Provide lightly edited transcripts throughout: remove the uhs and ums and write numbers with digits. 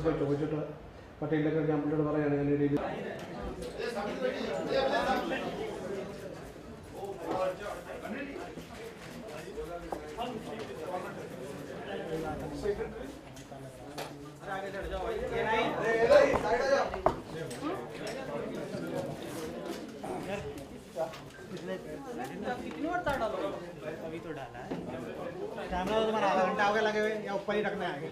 ചോദിച്ചിട്ട് പട്ടേലിലൊക്കെ ഞാൻ പുള്ളിയോട് പറയുകയാണ് ഞാൻ രീതിയിൽ अभी तो डाला है कैमरा तो तुम्हारा आधा घंटा हो गया लगे हुए या ऊपर ही रखना है आगे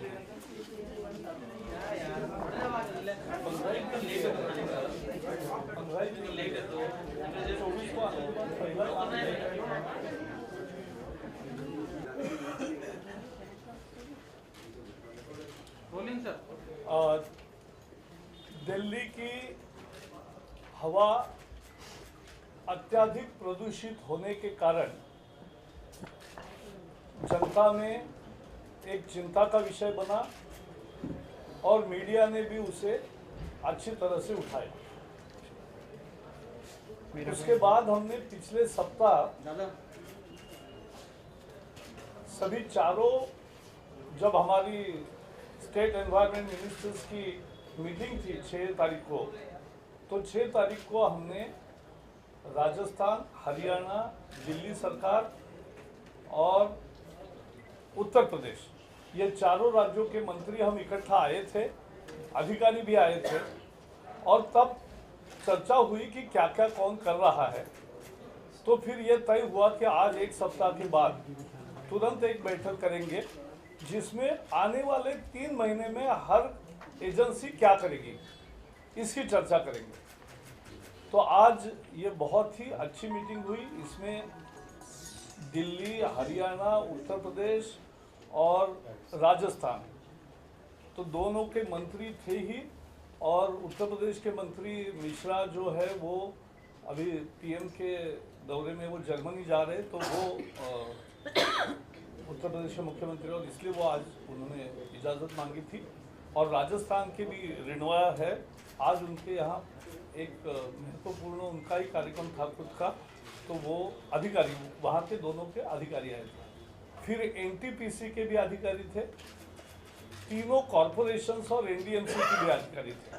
रोलिंग सर। दिल्ली की हवा अत्यधिक प्रदूषित होने के कारण जनता में एक चिंता का विषय बना और मीडिया ने भी उसे अच्छी तरह से उठाया। उसके बाद हमने पिछले सप्ताह सभी चारों जब हमारी स्टेट एनवायरनमेंट मिनिस्टर्स की मीटिंग थी 6 तारीख को, तो 6 तारीख को हमने राजस्थान, हरियाणा, दिल्ली सरकार और उत्तर प्रदेश ये चारों राज्यों के मंत्री हम इकट्ठा आए थे, अधिकारी भी आए थे और तब चर्चा हुई कि क्या क्या कौन कर रहा है। तो फिर ये तय हुआ कि आज एक सप्ताह के बाद तुरंत एक बैठक करेंगे जिसमें आने वाले 3 महीने में हर एजेंसी क्या करेगी इसकी चर्चा करेंगे। तो आज ये बहुत ही अच्छी मीटिंग हुई। इसमें दिल्ली, हरियाणा, उत्तर प्रदेश और राजस्थान तो दोनों के मंत्री थे ही, और उत्तर प्रदेश के मंत्री मिश्रा जो है वो अभी पीएम के दौरे में वो जर्मनी जा रहे, तो वो उत्तर प्रदेश के मुख्यमंत्री और इसलिए वो आज उन्होंने इजाज़त मांगी थी। और राजस्थान के भी रिनोया है, आज उनके यहाँ एक महत्वपूर्ण उनका ही कार्यक्रम था खुद का, तो वो अधिकारी वहाँ के दोनों के अधिकारी आए थे। फिर एनटीपीसी के भी अधिकारी थे, तीनों कॉरपोरेशंस और एनडीएमसी के भी अधिकारी थे।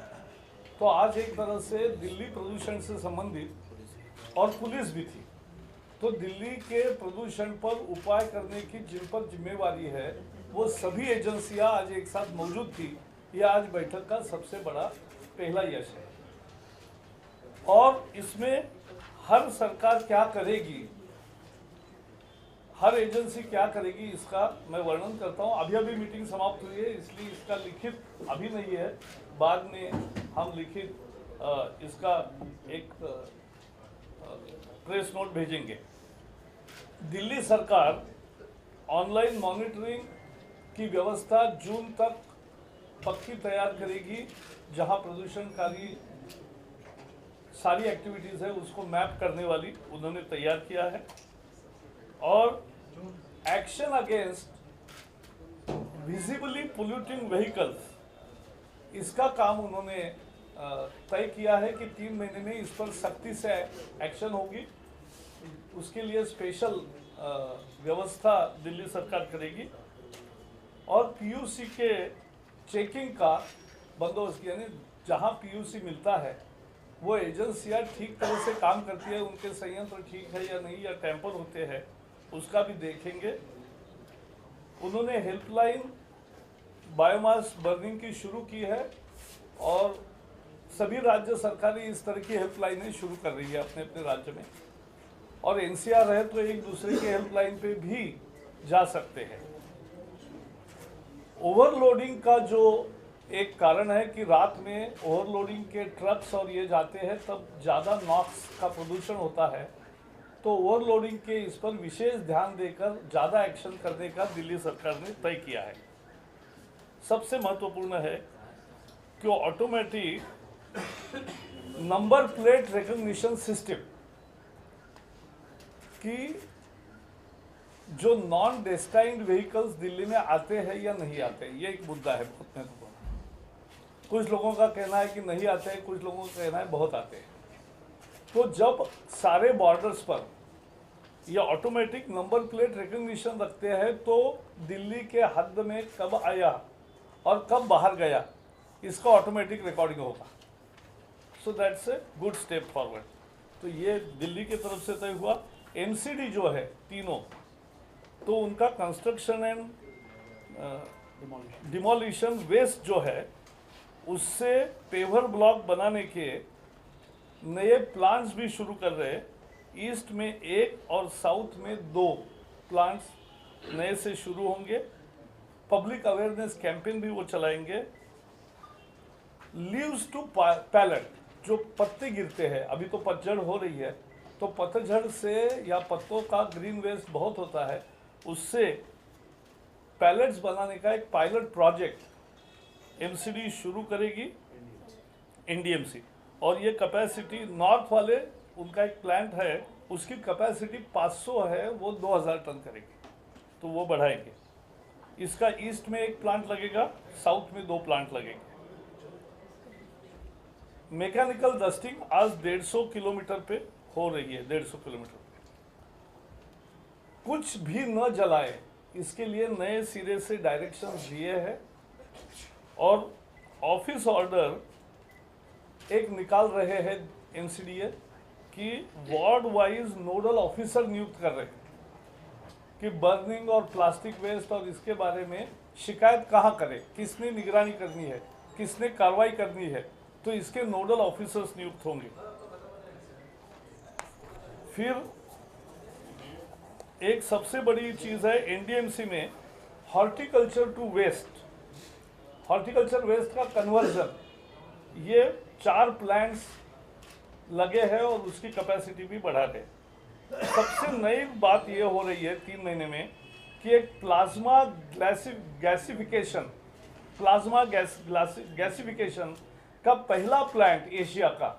तो आज एक तरह से दिल्ली प्रदूषण से संबंधित और पुलिस भी थी, तो दिल्ली के प्रदूषण पर उपाय करने की जिन पर जिम्मेवारी है वो सभी एजेंसियां आज एक साथ मौजूद थी। यह आज बैठक का सबसे बड़ा पहला यश है। और इसमें हर सरकार क्या करेगी, हर एजेंसी क्या करेगी, इसका मैं वर्णन करता हूं। अभी अभी मीटिंग समाप्त हुई है, इसलिए इसका लिखित अभी नहीं है, बाद में हम लिखित इसका एक प्रेस नोट भेजेंगे। दिल्ली सरकार ऑनलाइन मॉनिटरिंग की व्यवस्था जून तक पक्की तैयार करेगी, जहां प्रदूषणकारी सारी एक्टिविटीज़ है उसको मैप करने वाली उन्होंने तैयार किया है। और action against visibly polluting vehicles, इसका काम उन्होंने तय किया है कि 3 महीने में इस पर सख्ती से एक्शन होगी। उसके लिए स्पेशल व्यवस्था दिल्ली सरकार करेगी। और पीयूसी के चेकिंग का बंदोबस्त, यानी जहां पीयूसी मिलता है वो एजेंसियां ठीक तरह से काम करती है, उनके संयंत्र ठीक है या नहीं, या टेम्पर होते हैं, उसका भी देखेंगे। उन्होंने हेल्पलाइन बायोमास बर्निंग की शुरू की है और सभी राज्य सरकारें इस तरह की हेल्पलाइनें शुरू कर रही है अपने अपने राज्य में। और एनसीआर है तो एक दूसरे के हेल्पलाइन पे भी जा सकते हैं। ओवरलोडिंग का जो एक कारण है कि रात में ओवरलोडिंग के ट्रक्स और ये जाते हैं तब ज़्यादा नॉक्स का प्रदूषण होता है, तो ओवरलोडिंग के इस पर विशेष ध्यान देकर ज़्यादा एक्शन करने का दिल्ली सरकार ने तय किया है। सबसे महत्वपूर्ण है कि automatic number plate recognition system की जो नॉन डेस्टाइन्ड व्हीकल्स दिल्ली में आते हैं या नहीं आते, ये एक मुद्दा है बहुत महत्वपूर्ण। कुछ लोगों का कहना है कि नहीं आते हैं, कुछ लोगों का कहना है बहुत आते हैं। तो जब सारे बॉर्डर्स पर ये ऑटोमेटिक नंबर प्लेट रिकॉग्निशन रखते हैं तो दिल्ली के हद में कब आया और कब बाहर गया इसका ऑटोमेटिक रिकॉर्डिंग होगा। So that's a good step forward. तो ये दिल्ली की तरफ से तय हुआ। एमसीडी जो है तीनों, तो उनका कंस्ट्रक्शन एंड डिमोलिशन वेस्ट जो है उससे पेवर ब्लॉक बनाने के नए प्लान्स भी शुरू कर रहे हैं। ईस्ट में 1 और साउथ में 2 प्लान्स नए से शुरू होंगे। पब्लिक अवेयरनेस कैंपेन भी वो चलाएंगे। लीव्स टू पैलेट, जो पत्ते गिरते हैं, अभी तो पतझड़ हो रही है, तो पतझड़ से या पत्तों का ग्रीन वेस्ट बहुत होता है, उससे पैलेट्स बनाने का एक पायलट प्रोजेक्ट एमसीडी शुरू करेगी एनडीएमसी। और ये कैपेसिटी नॉर्थ वाले, उनका एक प्लांट है, उसकी कैपेसिटी 500 है, वो 2000 टन करेगी, तो वो बढ़ाएंगे। इसका ईस्ट में एक प्लांट लगेगा, साउथ में 2 प्लांट लगेंगे। मैकेनिकल डस्टिंग आज 150 किलोमीटर पे हो रही है, 150 किलोमीटर पे। कुछ भी न जलाए, इसके लिए नए सिरे से डायरेक्शंस दिए हैं। और ऑफिस ऑर्डर एक निकाल रहे हैं एमसीडीए कि वार्ड वाइज नोडल ऑफिसर नियुक्त कर रहे हैं कि बर्निंग और प्लास्टिक वेस्ट और इसके बारे में शिकायत कहाँ करें, किसने निगरानी करनी है, किसने कार्रवाई करनी है, तो इसके नोडल ऑफिसर्स नियुक्त होंगे। फिर एक सबसे बड़ी चीज है एनडीएमसी में horticulture to waste, horticulture waste का कन्वर्जन। ये 4 प्लांट्स लगे हैं और उसकी कैपेसिटी भी बढ़ा है। सबसे नई बात ये हो रही है 3 महीने में कि एक प्लाज्मा गैसिफिकेशन, प्लाज्मा गैसिफिकेशन का पहला प्लांट एशिया का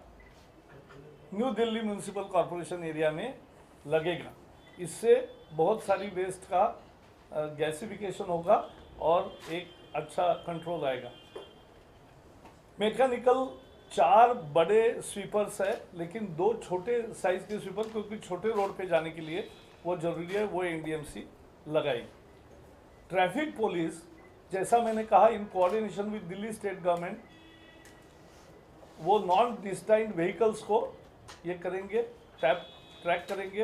new Delhi municipal corporation area में लगेगा। इससे बहुत सारी वेस्ट का गैसिफिकेशन होगा और एक अच्छा कंट्रोल आएगा। मैकेनिकल 4 बड़े स्वीपर्स है, लेकिन 2 छोटे साइज के स्वीपर, क्योंकि छोटे रोड पे जाने के लिए वो जरूरी है, वो एनडीएमसी लगाई। ट्रैफिक पुलिस, जैसा मैंने कहा, in coordination with Delhi state government, वो नॉन डिस्टाइंड व्हीकल्स को ये करेंगे, ट्रैक करेंगे।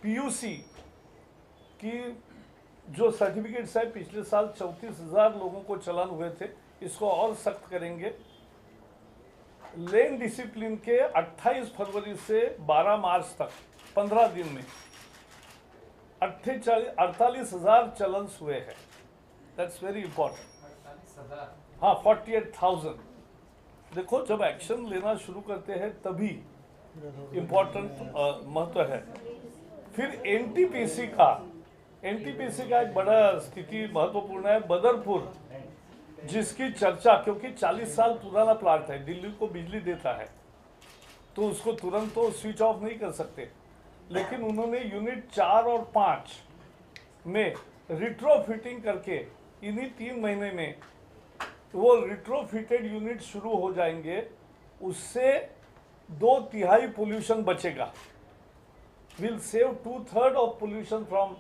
पीयूसी की जो सर्टिफिकेट्स है, पिछले साल 34,000 लोगों को चालान हुए थे, इसको और सख्त करेंगे। लेन डिसिप्लिन के 28 फरवरी से 12 मार्च तक 15 दिन में 48,000 चलान्स हुए हैं। That's very important. हाँ, 48,000। देखो, जब एक्शन लेना शुरू करते हैं तभी इम्पोर्टेंट महत्व है। फिर एनटीपीसी का एक बड़ा स्थिति महत्वपूर्ण है। बदरपुर, जिसकी चर्चा, क्योंकि 40 साल पुराना प्लांट है, दिल्ली को बिजली देता है, तो उसको तुरंत तो स्विच ऑफ नहीं कर सकते, लेकिन उन्होंने यूनिट 4 और 5 में रिट्रोफिटिंग करके इन्हीं 3 महीने में वो रिट्रोफिटेड यूनिट शुरू हो जाएंगे। उससे 2/3 पोल्यूशन बचेगा। Will save 2/3 of pollution from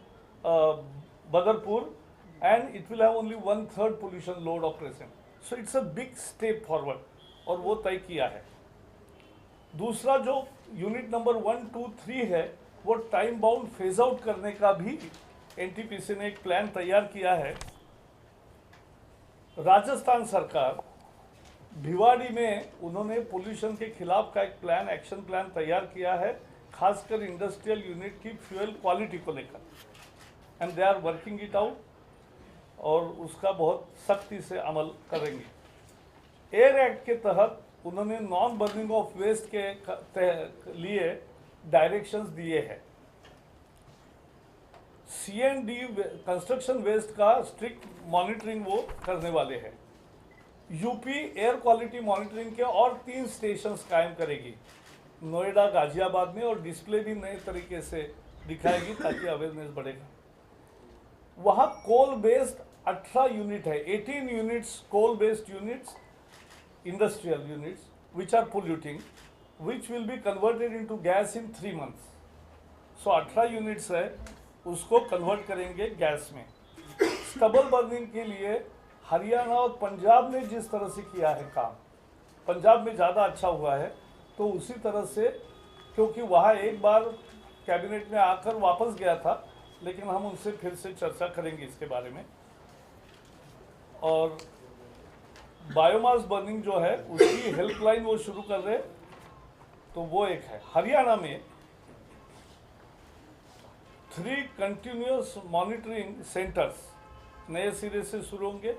Badarpur and it will have only 1/3 pollution load of present. So it's a big step forward, और वो तय किया है। दूसरा जो यूनिट नंबर 1, 2, 3 है, वो टाइम बाउंड फेज आउट करने का भी एनटीपीसी ने एक प्लान तैयार किया है। राजस्थान सरकार भिवाड़ी में उन्होंने पोल्यूशन के खिलाफ का एक प्लान, एक्शन प्लान तैयार किया है, खासकर इंडस्ट्रियल यूनिट की फ्यूल क्वालिटी को लेकर, and they are working it out, और उसका बहुत सख्ती से अमल करेंगे। एयर एक्ट के तहत उन्होंने नॉन बर्निंग ऑफ वेस्ट के लिए डायरेक्शंस दिए हैं। सीएनडी कंस्ट्रक्शन वेस्ट का स्ट्रिक्ट मॉनिटरिंग वो करने वाले हैं। यूपी एयर क्वालिटी मॉनिटरिंग के और 3 स्टेशंस कायम करेगी, नोएडा, गाजियाबाद में, और डिस्प्ले भी नए तरीके से दिखाएगी ताकि अवेयरनेस बढ़ेगा। वहाँ कोल बेस्ड 18 यूनिट है, 18 units coal based units, industrial units which are polluting, which will be converted into gas in 3 months। So 18 units है, उसको कन्वर्ट करेंगे गैस में। स्टबल बर्निंग के लिए हरियाणा और पंजाब ने जिस तरह से किया है काम, पंजाब में ज़्यादा अच्छा हुआ है, तो उसी तरह से, क्योंकि वहाँ एक बार कैबिनेट में आकर वापस गया था, लेकिन हम उनसे फिर से चर्चा करेंगे इसके बारे में। और बायोमास बर्निंग जो है उसकी हेल्पलाइन वो शुरू कर रहे, तो वो एक है। हरियाणा में 3 कंटिन्यूस मॉनिटरिंग सेंटर्स नए सिरे से शुरू होंगे।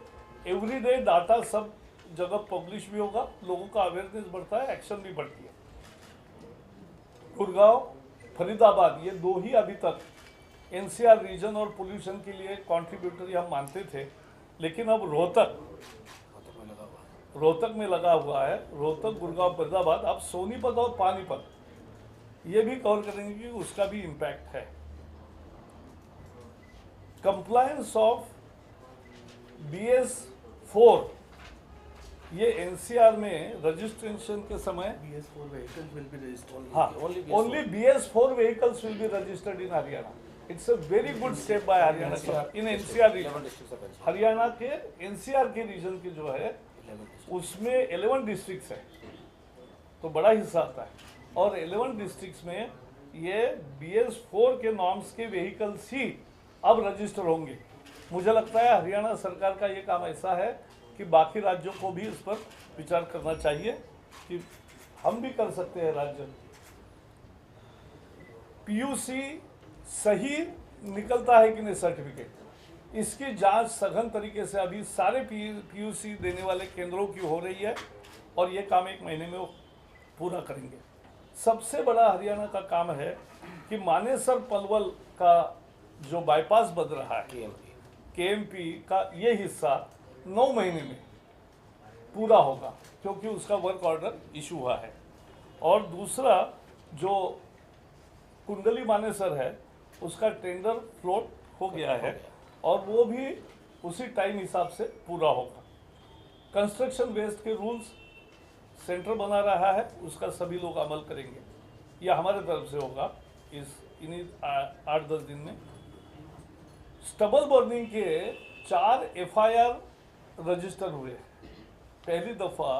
एवरीडे डाटा सब जगह पब्लिश भी होगा, लोगों का अवेयरनेस बढ़ता है, एक्शन भी बढ़ती है। गुड़गांव, फरीदाबाद, ये 2 ही अभी तक एनसीआर रीजन और पोल्यूशन के लिए कॉन्ट्रीब्यूटरी हम मानते थे, लेकिन अब रोहतक में लगा हुआ है। रोहतक, गुड़गांव, फरीदाबाद, अब सोनीपत और पानीपत ये भी कवर करेंगे कि उसका भी इम्पैक्ट है। कंप्लायंस ऑफ BS4, ये एनसीआर में रजिस्ट्रेशन के समय BS4 vehicles will be registered. हाँ, only BS4 vehicles will be registered in Haryana. It's a very good step by Haryana in NCR region. Haryana के NCR के रीजन के जो है उसमें 11 डिस्ट्रिक्ट्स है, तो बड़ा हिस्सा आता है। और 11 डिस्ट्रिक्ट्स में ये BS4 के नॉर्म्स के व्हीकल्स ही अब रजिस्टर होंगे। मुझे लगता है हरियाणा सरकार का ये काम ऐसा है कि बाकी राज्यों को भी इस पर विचार करना चाहिए कि हम भी कर सकते हैं। राज्य PUC सही निकलता है कि नहीं सर्टिफिकेट, इसकी जांच सघन तरीके से अभी सारे PUC देने वाले केंद्रों की हो रही है, और ये काम 1 महीने में वो पूरा करेंगे। सबसे बड़ा हरियाणा का काम है कि मानेसर पलवल का जो बाईपास बन रहा है KMP का, ये हिस्सा 9 महीने में पूरा होगा, क्योंकि उसका वर्क ऑर्डर इशू हुआ है। और दूसरा जो कुंडली मानेसर है उसका टेंडर फ्लोट हो गया है, और वो भी उसी टाइम हिसाब से पूरा होगा। कंस्ट्रक्शन वेस्ट के रूल्स सेंटर बना रहा है, उसका सभी लोग अमल करेंगे। यह हमारे तरफ से होगा इन्हीं 8-10 दिन में। स्टबल बर्निंग के 4 FIR रजिस्टर हुए। पहली दफ़ा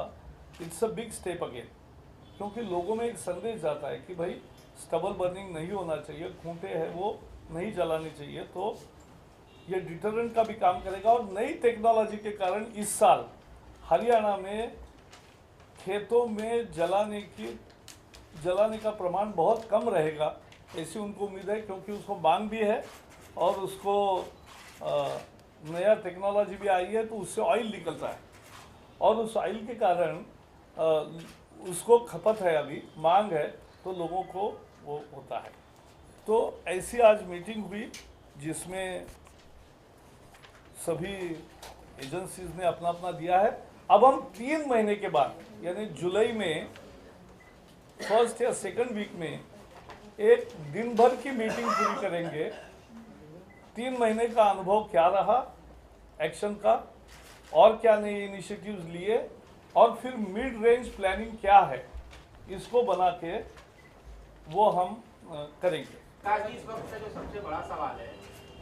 it's a big step again, क्योंकि लोगों में एक संदेश जाता है कि भाई स्टबल बर्निंग नहीं होना चाहिए, खूंटे हैं वो नहीं जलानी चाहिए, तो ये डिटरेंट का भी काम करेगा। और नई टेक्नोलॉजी के कारण इस साल हरियाणा में खेतों में जलाने का प्रमाण बहुत कम रहेगा, ऐसी उनको उम्मीद है, क्योंकि उसको मांग भी है और उसको नया टेक्नोलॉजी भी आई है, तो उससे ऑयल निकलता है, और उस ऑयल के कारण उसको खपत है, अभी मांग है, तो लोगों को वो होता है। तो ऐसी आज मीटिंग हुई जिसमें सभी एजेंसीज ने अपना अपना दिया है। अब हम 3 महीने के बाद, यानी जुलाई में 1st या 2nd वीक में एक दिन भर की मीटिंग पूरी करेंगे। 3 महीने का अनुभव क्या रहा एक्शन का, और क्या नए इनिशिएटिव्स लिए, और फिर मिड रेंज प्लानिंग क्या है, इसको बना के वो हम करेंगे। इस वक्त का जो सबसे बड़ा सवाल है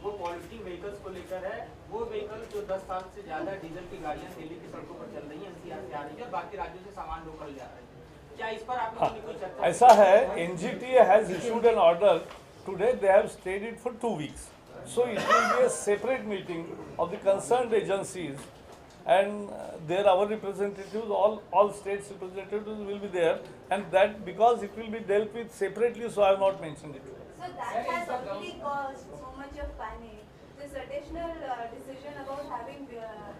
वो पॉलिटिंग व्हीकल्स को लेकर है। वो व्हीकल जो 10 साल से ज्यादा डीजल की गाड़ियां दिल्ली की सड़कों पर चल रही हैं, NCR से आ रही है, और बाकी राज्यों से सामान ढोकर जा रहे हैं। क्या इस पर आप लोगों ने कोई चर्चा? ऐसा है, NGT has issued an order today. They have stayed it for 2 weeks. So it will be a separate meeting of the concerned agencies, and there our representatives, all states representatives will be there, and that because it will be dealt with separately, so I have not mentioned it. So that has already caused so much of panic. This additional decision about having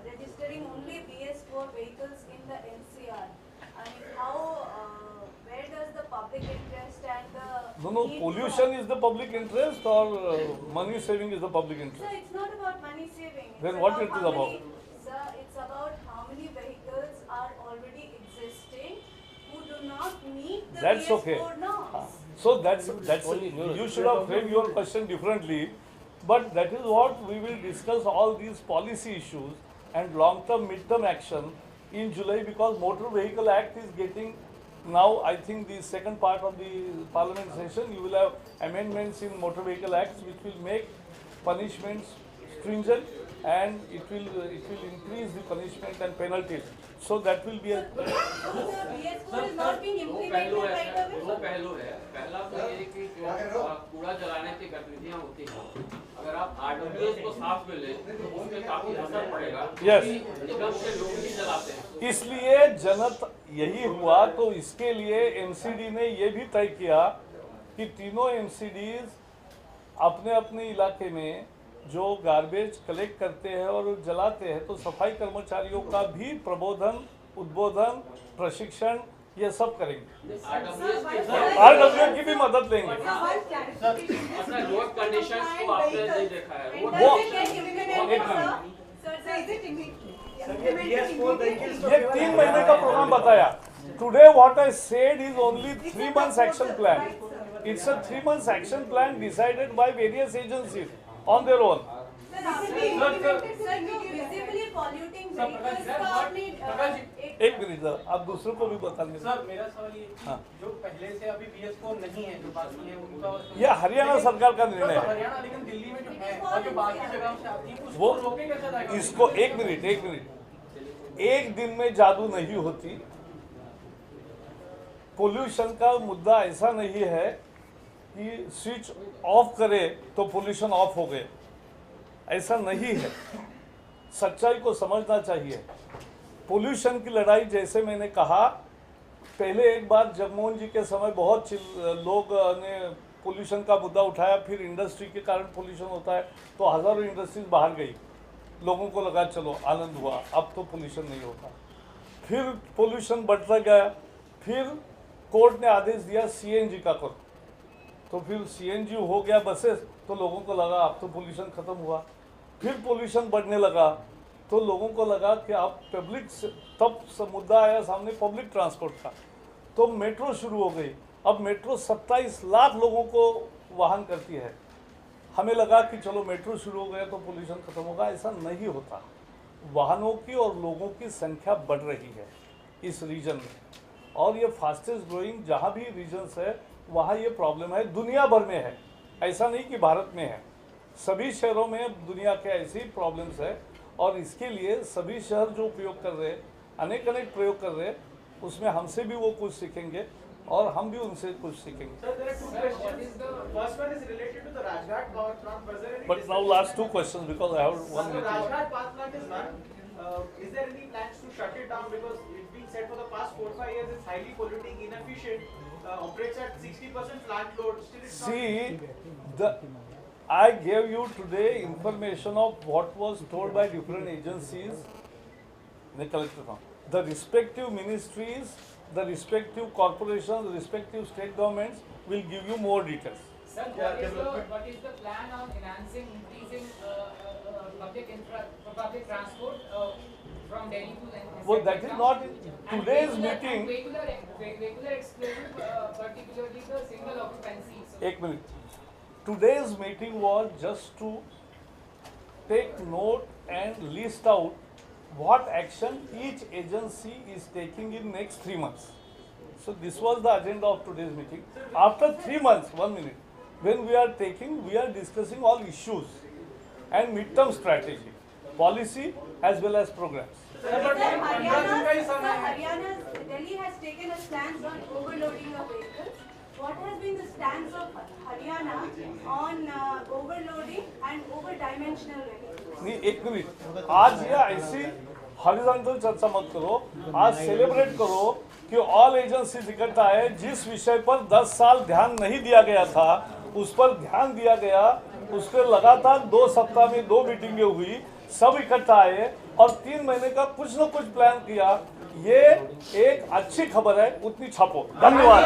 registering only BS4 vehicles in the NCR. I mean, how, where does the public interest and the No, need pollution for- is the public interest, or money saving is the public Sir, interest. it's not about money saving. Then It's what about it is how about? many- Sir, it's about how many vehicles are already existing who do not meet the That's BS4 okay. norms. So that's you should have framed your question differently, but that is what we will discuss, all these policy issues and long-term, mid-term action in July, because Motor Vehicle Act is getting now, I think the second part of the Parliament session, you will have amendments in Motor Vehicle Acts which will make punishments stringent and it will increase the punishment and penalties. So that will be a BS4 is not being implemented right away. दो पहलू है। पहला तो ये कि जो कूड़ा जलाने की गतिविधियां होती हैं, अगर आप RWS को साफ कर ले तो उसमें काफी असर पड़ेगा। Yes. निगम के लोग ही जलाते हैं। इसलिए जनत यही हुआ, तो इसके लिए MCD ने ये भी तय किया कि तीनों MCDs अपने अपने इलाके में जो गार्बेज कलेक्ट करते हैं और जलाते हैं, तो सफाई कर्मचारियों का भी प्रबोधन, उद्बोधन, प्रशिक्षण ये सब करेंगे। RWS की भी मदद लेंगे। अपना रोड कंडीशंस को आपने नहीं देखा है। ये 3 महीने का प्रोग्राम बताया। Today what I said is only 3 months action plan. It's a 3 months action plan decided by various agencies on their own. एक मिनट सर, आप दूसरों को भी बता दें। सर मेरा सवाल ये जो पहले से अभी BS4 नहीं है, जो बाकी है उनका यह हरियाणा सरकार का निर्णय है। हरियाणा, लेकिन दिल्ली में जो है और जो बाकी जगह से आती है वो उसको रोके कैसे जाएगा? इसको एक मिनट, एक दिन में जादू नहीं होती। पोल्यूशन का मुद्दा ऐसा नहीं है कि स्विच ऑफ करे तो पोल्यूशन ऑफ हो गए, ऐसा नहीं है। सच्चाई को समझना चाहिए। पोल्यूशन की लड़ाई, जैसे मैंने कहा पहले एक बार जगमोहन जी के समय बहुत लोग ने पोल्यूशन का मुद्दा उठाया, फिर इंडस्ट्री के कारण पोल्यूशन होता है तो हज़ारों इंडस्ट्रीज बाहर गई, लोगों को लगा चलो आनंद हुआ, अब तो पोल्यूशन नहीं होता। फिर पोल्यूशन बढ़ता गया, फिर कोर्ट ने आदेश दिया CNG का करो, तो फिर CNG हो गया बसेस, तो लोगों को लगा अब तो पोल्यूशन ख़त्म हुआ। फिर पोल्यूशन बढ़ने लगा तो लोगों को लगा कि अब पब्लिक, तब मुद्दा आया सामने पब्लिक ट्रांसपोर्ट का, तो मेट्रो शुरू हो गई। अब मेट्रो 27 लाख लोगों को वाहन करती है। हमें लगा कि चलो मेट्रो शुरू हो गया तो पोल्यूशन ख़त्म होगा, ऐसा नहीं होता। वाहनों की और लोगों की संख्या बढ़ रही है इस रीजन में, और ये फास्टेस्ट ग्रोइंग जहाँ भी रीजन्स है वहाँ ये प्रॉब्लम है, दुनिया भर में है, ऐसा नहीं कि भारत में है। सभी शहरों में दुनिया के ऐसी प्रॉब्लम्स है, और इसके लिए सभी शहर जो उपयोग कर रहे हैं, अनेक प्रयोग कर रहे हैं, उसमें हमसे भी वो कुछ सीखेंगे और हम भी उनसे कुछ सीखेंगे। Sir, there are two questions. First one is related to the Rajghat power plant. Was there any But now last 2 questions because I have one So meeting. Rajghat power plant is run. Is there any plans to shut it down, because it's been said for the past 4-5 years it's highly polluting, inefficient, operates at 60% plant load. Still it's See, I gave you today information of what was told by different agencies. The respective ministries, the respective corporations, the respective state governments will give you more details. Sir, what is the plan on enhancing, increasing public transport from Delhi to NCR? Well, that is not today's meeting. Vehicular exclusive, particularly the single occupancy. So, एक minute, today's meeting was just to take note and list out what action each agency is taking in next 3 months. So this was the agenda of today's meeting. After 3 months, 1 minute, when we are discussing all issues and midterm strategy, policy as well as programs. Haryana, Delhi has taken a stance on overloading of vehicles. What has been the stance of Haryana on overloading and over-dimensional vehicles? नहीं, एक minute, आज ये ऐसी horizontal चर्चा मत करो, आज celebrate करो कि ऑल एजेंसीज इकट्ठा है। जिस विषय पर 10 साल ध्यान नहीं दिया गया था उस पर ध्यान दिया गया, उस पर लगातार 2 सप्ताह में 2 मीटिंगें हुई, सब इकट्ठा आए और 3 महीने का कुछ न कुछ प्लान किया। ये एक अच्छी खबर है, उतनी छापो। धन्यवाद।